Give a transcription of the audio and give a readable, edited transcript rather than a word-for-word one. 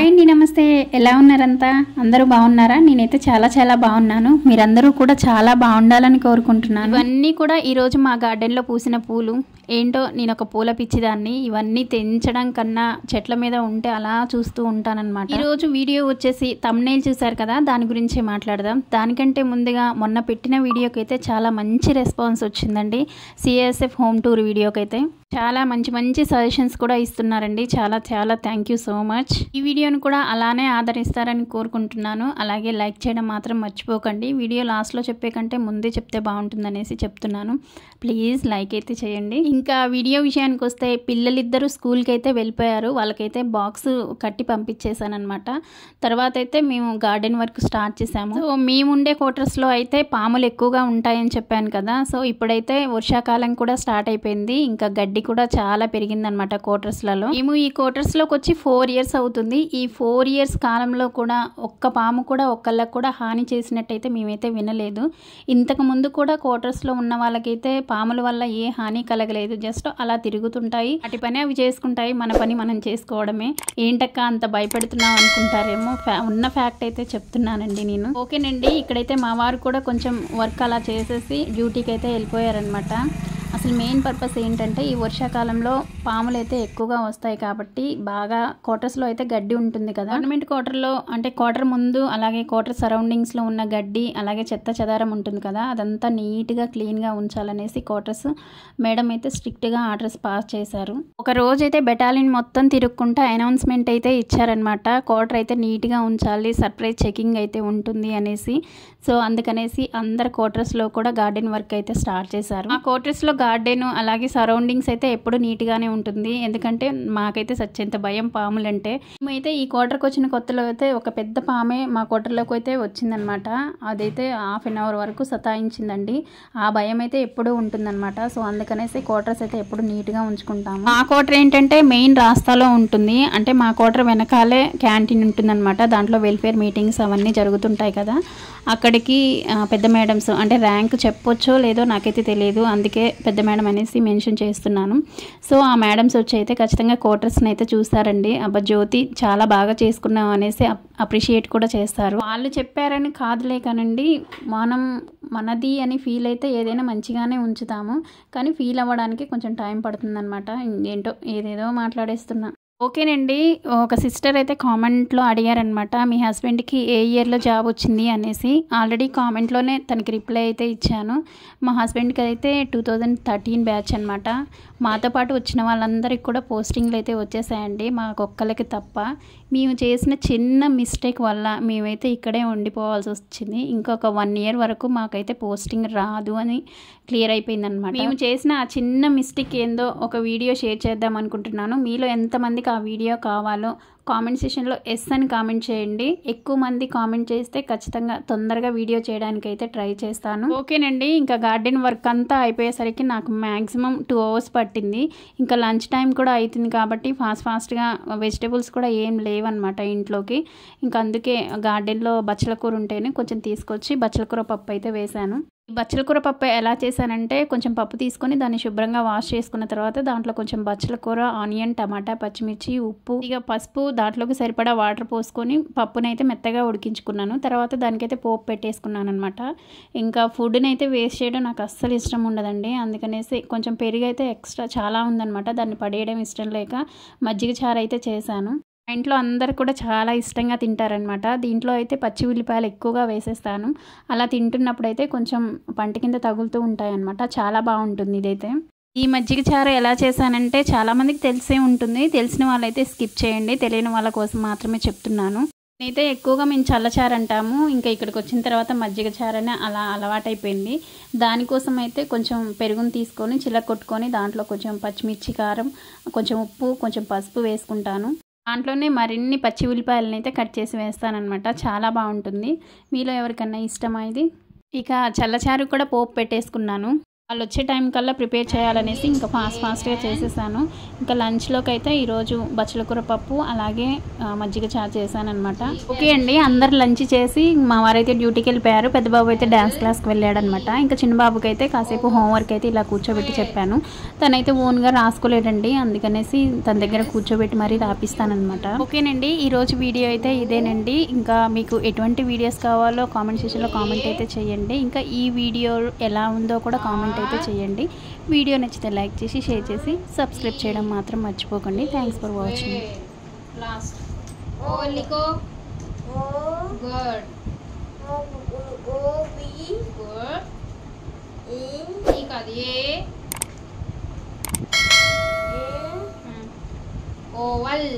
Hi అండి, నమస్తే. ఎలా ఉన్నారంతా? అందరూ బాగున్నారా? నేనైతే చాలా బాగున్నాను. మీరందరూ కూడా చాలా బాగుండాలని కోరుకుంటున్నాను. ఇవన్నీ కూడా ఈరోజు మా గార్డెన్లో పూసిన పూలు. ఏంటో నేను ఒక పూల పిచ్చిదాన్ని. ఇవన్నీ తెంచడం కన్నా చెట్ల మీద ఉంటే అలా చూస్తూ ఉంటానన్నమాట. ఈరోజు వీడియో వచ్చేసి థంబ్నెయిల్ చూసారు కదా, దాని గురించి మాట్లాడదాం. దానికంటే ముందుగా మొన్న పెట్టిన వీడియోకి అయితే చాలా మంచి రెస్పాన్స్ వచ్చిందండి. సిఎస్ఎఫ్ హోమ్ టూర్ వీడియోకి అయితే చాలా మంచి సజెషన్స్ కూడా ఇస్తున్నారండి. చాలా థ్యాంక్ యూ సో మచ్. ఈ వీడియోను కూడా అలానే ఆదరిస్తారని కోరుకుంటున్నాను. అలాగే లైక్ చేయడం మాత్రం మర్చిపోకండి. వీడియో లాస్ట్లో చెప్పే కంటే ముందే చెప్తే బాగుంటుందనేసి చెప్తున్నాను. ప్లీజ్ లైక్ అయితే చేయండి. ఇంకా వీడియో విషయానికి వస్తే పిల్లలిద్దరూ స్కూల్కి అయితే వెళ్ళిపోయారు. వాళ్ళకైతే బాక్స్ కట్టి పంపించేశాను అనమాట. తర్వాత అయితే మేము గార్డెన్ వర్క్ స్టార్ట్ చేసాము. సో మేముండే క్వార్టర్స్లో అయితే పాములు ఎక్కువగా ఉంటాయని చెప్పాను కదా. సో ఇప్పుడైతే వర్షాకాలం కూడా స్టార్ట్ అయిపోయింది. ఇంకా గడ్డి కూడా చాలా పెరిగిందనమాట క్వార్టర్స్లలో. మేము ఈ క్వార్టర్స్లోకి వచ్చి 4 years అవుతుంది. ఈ 4 years కాలంలో కూడా ఒక్క పాము కూడా ఒక్కళ్ళకు కూడా హాని చేసినట్టయితే మేమైతే వినలేదు. ఇంతకు ముందు కూడా క్వార్టర్స్లో ఉన్న వాళ్ళకైతే పాముల వల్ల ఏ హాని కలగలేదు. జస్ట్ అలా తిరుగుతుంటాయి, వాటి పని అవి చేసుకుంటాయి, మన పని మనం చేసుకోవడమే. ఏంటక్క అంత భయపెడుతున్నావు అనుకుంటారేమో, ఉన్న ఫ్యాక్ట్ అయితే చెప్తున్నానండి నేను. ఓకేనండి, ఇక్కడైతే మా వారు కూడా కొంచెం వర్క్ అలా చేసేసి డ్యూటీకి అయితే వెళ్ళిపోయారనమాట. అసలు మెయిన్ పర్పస్ ఏంటంటే ఈ వర్షాకాలంలో పాములు అయితే ఎక్కువగా వస్తాయి కాబట్టి బాగా క్వార్టర్స్లో అయితే గడ్డి ఉంటుంది కదా. గవర్నమెంట్ క్వార్టర్లో అంటే క్వార్టర్ ముందు అలాగే క్వార్టర్ సరౌండింగ్స్లో ఉన్న గడ్డి అలాగే చెత్త చెదారం ఉంటుంది కదా, అదంతా నీట్గా క్లీన్గా ఉంచాలనేసి క్వార్టర్స్ మేడం అయితే స్ట్రిక్ట్గా ఆర్డర్స్ పాస్ చేశారు. ఒక రోజు అయితే బెటాలియన్ మొత్తం తిరుక్కుంటా అనౌన్స్మెంట్ అయితే ఇచ్చారనమాట. క్వార్టర్ అయితే నీట్గా ఉంచాలి, సర్ప్రైజ్ చెకింగ్ అయితే ఉంటుంది అనేసి. సో అందుకనేసి అందరు క్వార్టర్స్లో కూడా గార్డెన్ వర్క్ అయితే స్టార్ట్ చేశారు. ఆ క్వార్టర్స్లో గార్డెన్ అలాగే సరౌండింగ్స్ అయితే ఎప్పుడు నీట్గానే ఉంటుంది. ఎందుకంటే మాకైతే సచ్చేంత భయం పాములంటే. మేమైతే ఈ క్వార్టర్కి వచ్చిన కొత్తలో అయితే ఒక పెద్ద పామే మా క్వార్టర్లోకి అయితే వచ్చిందనమాట. అదైతే 1/2 hour వరకు సతాయించిందండి. ఆ భయం అయితే ఎప్పుడూ ఉంటుందన్నమాట. సో అందుకనేసి క్వార్టర్స్ అయితే ఎప్పుడు నీట్గా ఉంచుకుంటాము. మా క్వార్టర్ ఏంటంటే మెయిన్ రాస్తాలో ఉంటుంది. అంటే మా క్వార్టర్ వెనకాలే క్యాంటీన్ ఉంటుందన్నమాట. దాంట్లో వెల్ఫేర్ మీటింగ్స్ అవన్నీ జరుగుతుంటాయి కదా, అక్కడికి పెద్ద మేడమ్స్ అంటే ర్యాంక్ చెప్పొచ్చో లేదో నాకైతే తెలియదు, అందుకే పెద్ద మేడం అనేసి మెన్షన్ చేస్తున్నాను. సో ఆ మేడమ్స్ వచ్చి అయితే ఖచ్చితంగా క్వార్టర్స్ని అయితే చూస్తారండి. అబ్బా జ్యోతి చాలా బాగా చేసుకున్నాం అనేసి అప్రిషియేట్ కూడా చేస్తారు. వాళ్ళు చెప్పారని కాదులే కానండి, మనం మనది అని ఫీల్ అయితే ఏదైనా మంచిగానే ఉంచుతాము. కానీ ఫీల్ అవ్వడానికి కొంచెం టైం పడుతుందన్నమాట. ఏంటో ఏదేదో మాట్లాడేస్తున్నా. ఓకేనండి, ఒక సిస్టర్ అయితే కామెంట్లో అడిగారనమాట, మీ హస్బెండ్కి ఏ ఇయర్లో జాబ్ వచ్చింది అనేసి. ఆల్రెడీ కామెంట్లోనే తనకి రిప్లై అయితే ఇచ్చాను. మా హస్బెండ్కి అయితే 2013 బ్యాచ్ అనమాట. మాతో పాటు వచ్చిన వాళ్ళందరికీ కూడా పోస్టింగ్లు అయితే వచ్చేసాయండి, మాకొక్కరికి తప్ప. మేము చేసిన చిన్న మిస్టేక్ వల్ల మేమైతే ఇక్కడే ఉండిపోవాల్సి వచ్చింది. ఇంకొక 1 year వరకు మాకైతే పోస్టింగ్ రాదు అని క్లియర్ అయిపోయిందనమాట. మేము చేసిన ఆ చిన్న మిస్టేక్ ఏందో ఒక వీడియో షేర్ చేద్దాం అనుకుంటున్నాను. మీలో ఎంతమందికి ఆ వీడియో కావాలో కామెంట్ సెక్షన్లో ఎస్ అని కామెంట్ చేయండి. ఎక్కువ మంది కామెంట్ చేస్తే ఖచ్చితంగా తొందరగా వీడియో చేయడానికి అయితే ట్రై చేస్తాను. ఓకేనండి, ఇంకా గార్డెన్ వర్క్ అంతా అయిపోయేసరికి నాకు మ్యాక్సిమం 2 hours పట్టింది. ఇంకా లంచ్ టైం కూడా అవుతుంది కాబట్టి ఫాస్ట్గా వెజిటేబుల్స్ కూడా ఏం లేవన్నమాట ఇంట్లోకి. ఇంకా అందుకే గార్డెన్లో బచ్చల కూర ఉంటేనే కొంచెం తీసుకొచ్చి బచ్చల కూర పప్పు అయితే వేశాను. ఈ బచ్చల కూర పప్పు ఎలా చేశానంటే, కొంచెం పప్పు తీసుకొని దాన్ని శుభ్రంగా వాష్ చేసుకున్న తర్వాత దాంట్లో కొంచెం బచ్చల కూర, ఆనియన్, టమాటా, పచ్చిమిర్చి, ఉప్పు, ఇక పసుపు, దాంట్లోకి సరిపడా వాటర్ పోసుకొని పప్పునైతే మెత్తగా ఉడికించుకున్నాను. తర్వాత దానికైతే పోపు పెట్టేసుకున్నాను అనమాట. ఇంకా ఫుడ్ని అయితే వేస్ట్ చేయడం నాకు అస్సలు ఇష్టం ఉండదండి. అందుకనేసి కొంచెం పెరుగు అయితే ఎక్స్ట్రా చాలా ఉందన్నమాట, దాన్ని పడేయడం ఇష్టం లేక మజ్జిగ చారు అయితే చేశాను. మా ఇంట్లో అందరు కూడా చాలా ఇష్టంగా తింటారనమాట. దీంట్లో అయితే పచ్చి ఉల్లిపాయలు ఎక్కువగా వేసేస్తాను. అలా తింటున్నప్పుడు అయితే కొంచెం పంట కింద తగులుతూ ఉంటాయన్నమాట. చాలా బాగుంటుంది ఇదైతే. ఈ మజ్జిగ చారు ఎలా చేశానంటే చాలామందికి తెలిసే ఉంటుంది, తెలిసిన వాళ్ళైతే స్కిప్ చేయండి, తెలియని వాళ్ళ కోసం మాత్రమే చెప్తున్నాను. నేనైతే ఎక్కువగా మేము చల్లచారు అంటాము. ఇంకా ఇక్కడికి వచ్చిన తర్వాత మజ్జిగ చారు అని అలా అలవాటైపోయింది. దానికోసం అయితే కొంచెం పెరుగుని తీసుకొని చిలకొట్టుకొని దాంట్లో కొంచెం పచ్చిమిర్చి, కారం, కొంచెం ఉప్పు, కొంచెం పసుపు వేసుకుంటాను. దాంట్లోనే మరిన్ని పచ్చి ఉల్లిపాయలను అయితే కట్ చేసి వేస్తానన్నమాట. చాలా బాగుంటుంది. మీలో ఎవరికన్నా ఇష్టమా ఇది? ఇక చల్లచారు కూడా పోపు పెట్టేసుకున్నాను. వాళ్ళు వచ్చే టైం కల్లా ప్రిపేర్ చేయాలనేసి ఇంకా ఫాస్ట్గా చేసేసాను. ఇంకా లంచ్లోకి అయితే ఈరోజు బచ్చల కూర పప్పు అలాగే మజ్జిగ చారు చేశాను అనమాట. ఓకే అండి, అందరు లంచ్ చేసి మా వారైతే డ్యూటీకి వెళ్ళిపోయారు. పెద్ద బాబు అయితే డ్యాన్స్ క్లాస్కి వెళ్ళాడనమాట. ఇంకా చిన్న బాబుకి అయితే కాసేపు హోంవర్క్ అయితే ఇలా కూర్చోబెట్టి చెప్పాను. తనైతే ఓన్గా రాసుకోలేడండి, అందుకనేసి తన దగ్గర కూర్చోబెట్టి మరీ రాపిస్తానమాట. ఓకేనండి, ఈరోజు వీడియో అయితే ఇదేనండి. ఇంకా మీకు ఎటువంటి వీడియోస్ కావాలో కామెంట్ సెక్షన్లో కామెంట్ అయితే చేయండి. ఇంకా ఈ వీడియో ఎలా ఉందో కూడా కామెంట్ అయితే చేయండి. వీడియో నచ్చితే లైక్ చేసి షేర్ చేసి సబ్స్క్రైబ్ చేయడం మాత్రం మర్చిపోకండి. Thanks for watching. లాస్ట్ ఓలికో గుడ్ గుడ్ ఈ కాదు ఏ ఓవల్